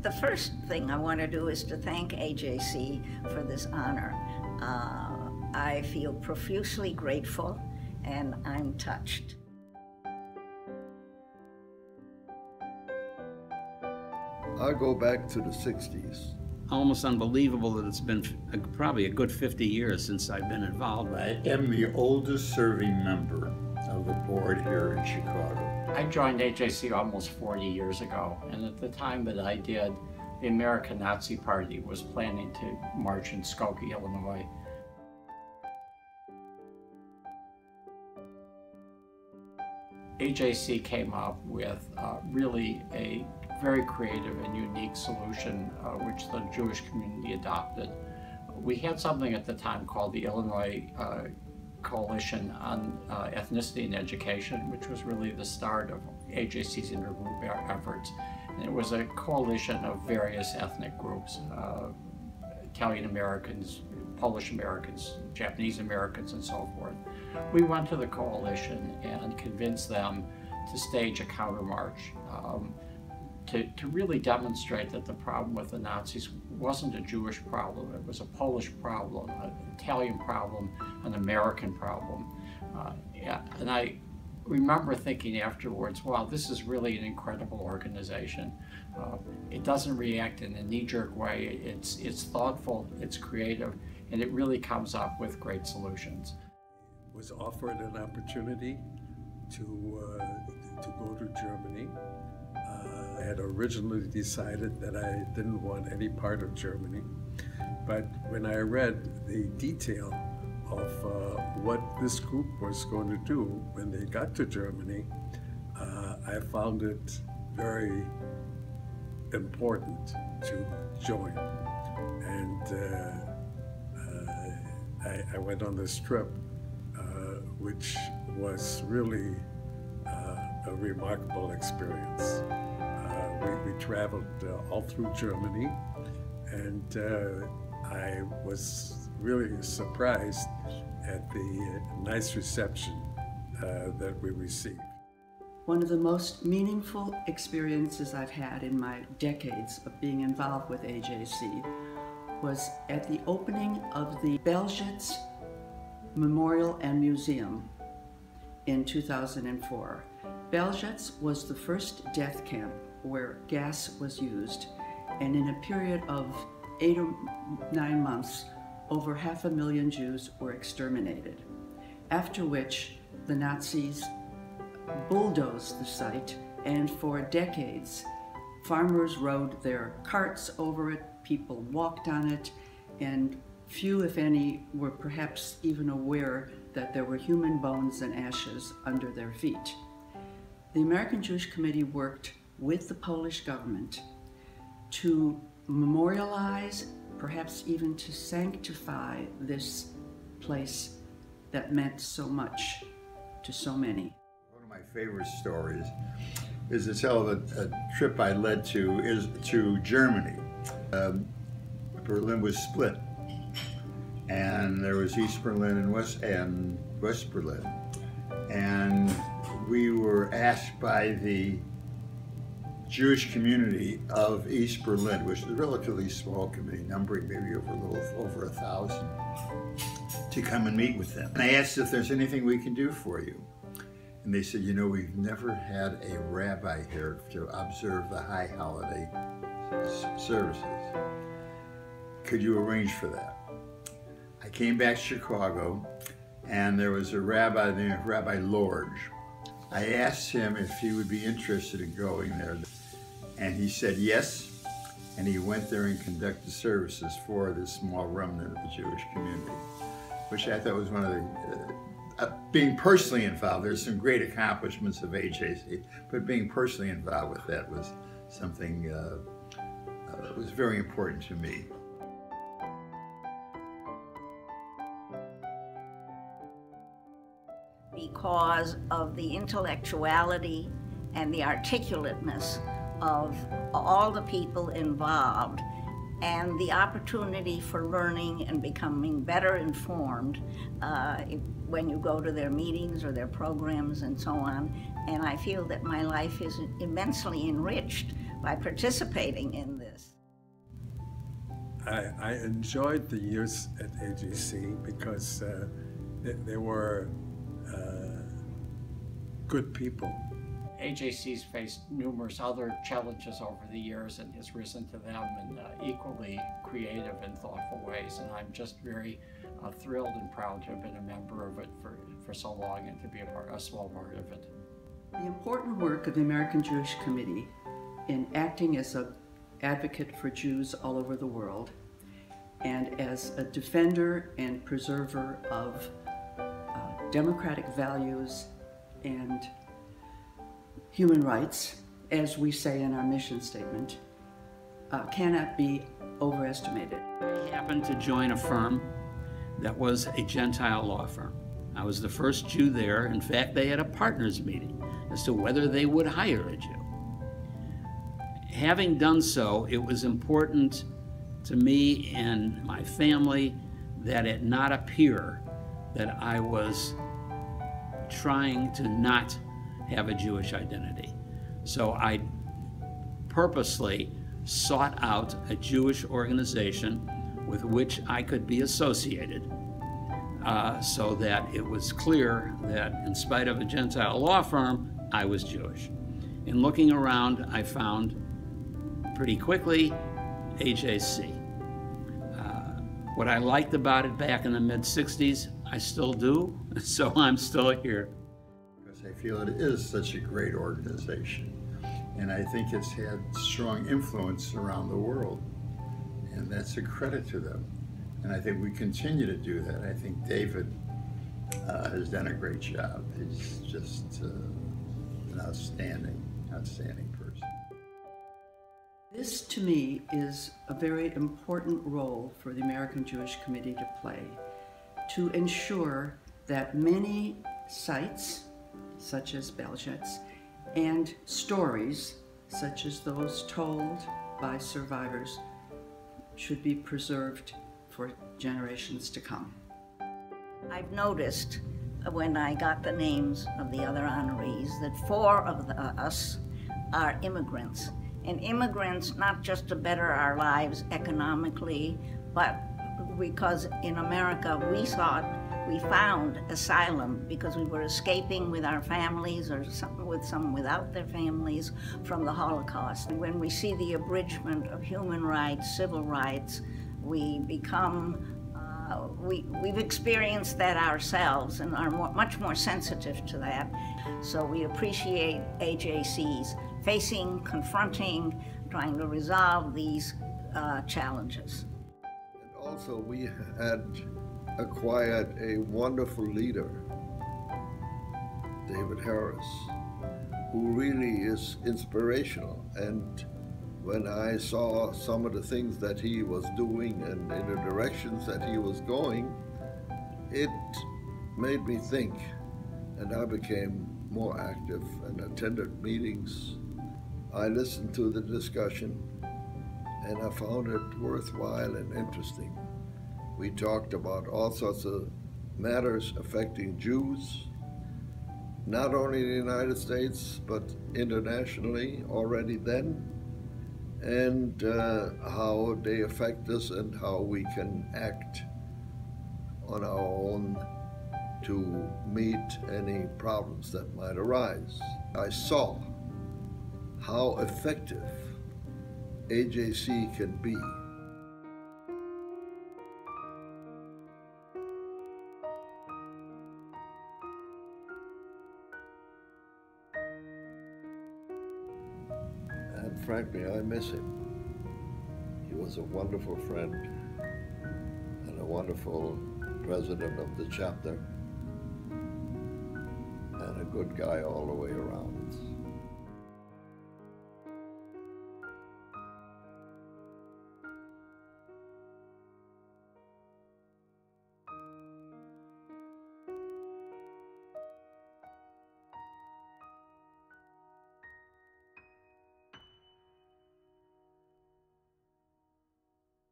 The first thing I want to do is to thank AJC for this honor. I feel profusely grateful, and I'm touched. I go back to the 60s. Almost unbelievable that it's been probably a good 50 years since I've been involved. I am the oldest serving member of the board here in Chicago. I joined AJC almost 40 years ago, and at the time that I did, the American Nazi Party was planning to march in Skokie, Illinois. AJC came up with really a very creative and unique solution which the Jewish community adopted. We had something at the time called the Illinois Coalition on Ethnicity and Education, which was really the start of AJC's intergroup efforts. And it was a coalition of various ethnic groups, Italian Americans, Polish Americans, Japanese Americans, and so forth. We went to the coalition and convinced them to stage a countermarch to really demonstrate that the problem with the Nazis wasn't a Jewish problem, it was a Polish problem, an Italian problem, an American problem. And I remember thinking afterwards, wow, this is really an incredible organization. It doesn't react in a knee-jerk way, it's thoughtful, it's creative, and it really comes up with great solutions. Was offered an opportunity to go to Germany. I had originally decided that I didn't want any part of Germany, but when I read the detail of what this group was going to do when they got to Germany, I found it very important to join. And I went on this trip, which was really a remarkable experience. We traveled all through Germany, and I was really surprised at the nice reception that we received. One of the most meaningful experiences I've had in my decades of being involved with AJC was at the opening of the Belzec Memorial and Museum in 2004. Belzec was the first death camp where gas was used, and in a period of 8 or 9 months, over 500,000 Jews were exterminated, after which the Nazis bulldozed the site, and for decades, farmers rode their carts over it, people walked on it, and few, if any, were perhaps even aware that there were human bones and ashes under their feet. The American Jewish Committee worked with the Polish government to memorialize, perhaps even to sanctify this place that meant so much to so many. One of my favorite stories is to tell a trip I led to Germany. Berlin was split, and there was East Berlin and West Berlin, and we were asked by the Jewish community of East Berlin, which is a relatively small community, numbering maybe over 1,000, to come and meet with them. And I asked if there's anything we can do for you. And they said, you know, we've never had a rabbi here to observe the high holiday services. Could you arrange for that? I came back to Chicago, and there was a rabbi named Rabbi Lorge. I asked him if he would be interested in going there, and he said yes, and he went there and conducted services for this small remnant of the Jewish community, which I thought was one of the, being personally involved, there's some great accomplishments of AJC, but being personally involved with that was something that was very important to me. Because of the intellectuality and the articulateness of all the people involved, and the opportunity for learning and becoming better informed when you go to their meetings or their programs and so on. And I feel that my life is immensely enriched by participating in this. I enjoyed the years at AJC because they were good people. AJC's faced numerous other challenges over the years and has risen to them in equally creative and thoughtful ways. And I'm just very thrilled and proud to have been a member of it for so long and to be a small part of it. The important work of the American Jewish Committee in acting as an advocate for Jews all over the world and as a defender and preserver of democratic values and human rights, as we say in our mission statement, cannot be overestimated. I happened to join a firm that was a Gentile law firm. I was the first Jew there. In fact, they had a partners meeting as to whether they would hire a Jew. Having done so, it was important to me and my family that it not appear that I was trying to not have a Jewish identity. So I purposely sought out a Jewish organization with which I could be associated so that it was clear that in spite of a Gentile law firm, I was Jewish. In looking around, I found pretty quickly AJC. What I liked about it back in the mid-60s, I still do, so I'm still here. Because I feel it is such a great organization, and I think it's had strong influence around the world, and that's a credit to them. And I think we continue to do that. I think David has done a great job. He's just an outstanding person. This, to me, is a very important role for the American Jewish Committee to play, to ensure that many sites, such as Belzhitz, and stories, such as those told by survivors, should be preserved for generations to come. I've noticed when I got the names of the other honorees that 4 of us are immigrants. And immigrants, not just to better our lives economically, but because in America we found asylum because we were escaping with our families or some without their families from the Holocaust. And when we see the abridgment of human rights, civil rights, we become we've experienced that ourselves and are much more sensitive to that. So we appreciate AJC's confronting, trying to resolve these challenges. And also we had acquired a wonderful leader, David Harris, who really is inspirational. And when I saw some of the things that he was doing and in the directions that he was going, it made me think, and I became more active and attended meetings. I listened to the discussion and I found it worthwhile and interesting. We talked about all sorts of matters affecting Jews, not only in the United States, but internationally already then, and how they affect us and how we can act on our own to meet any problems that might arise. I saw how effective AJC can be. And frankly, I miss him. He was a wonderful friend and a wonderful president of the chapter and a good guy all the way around.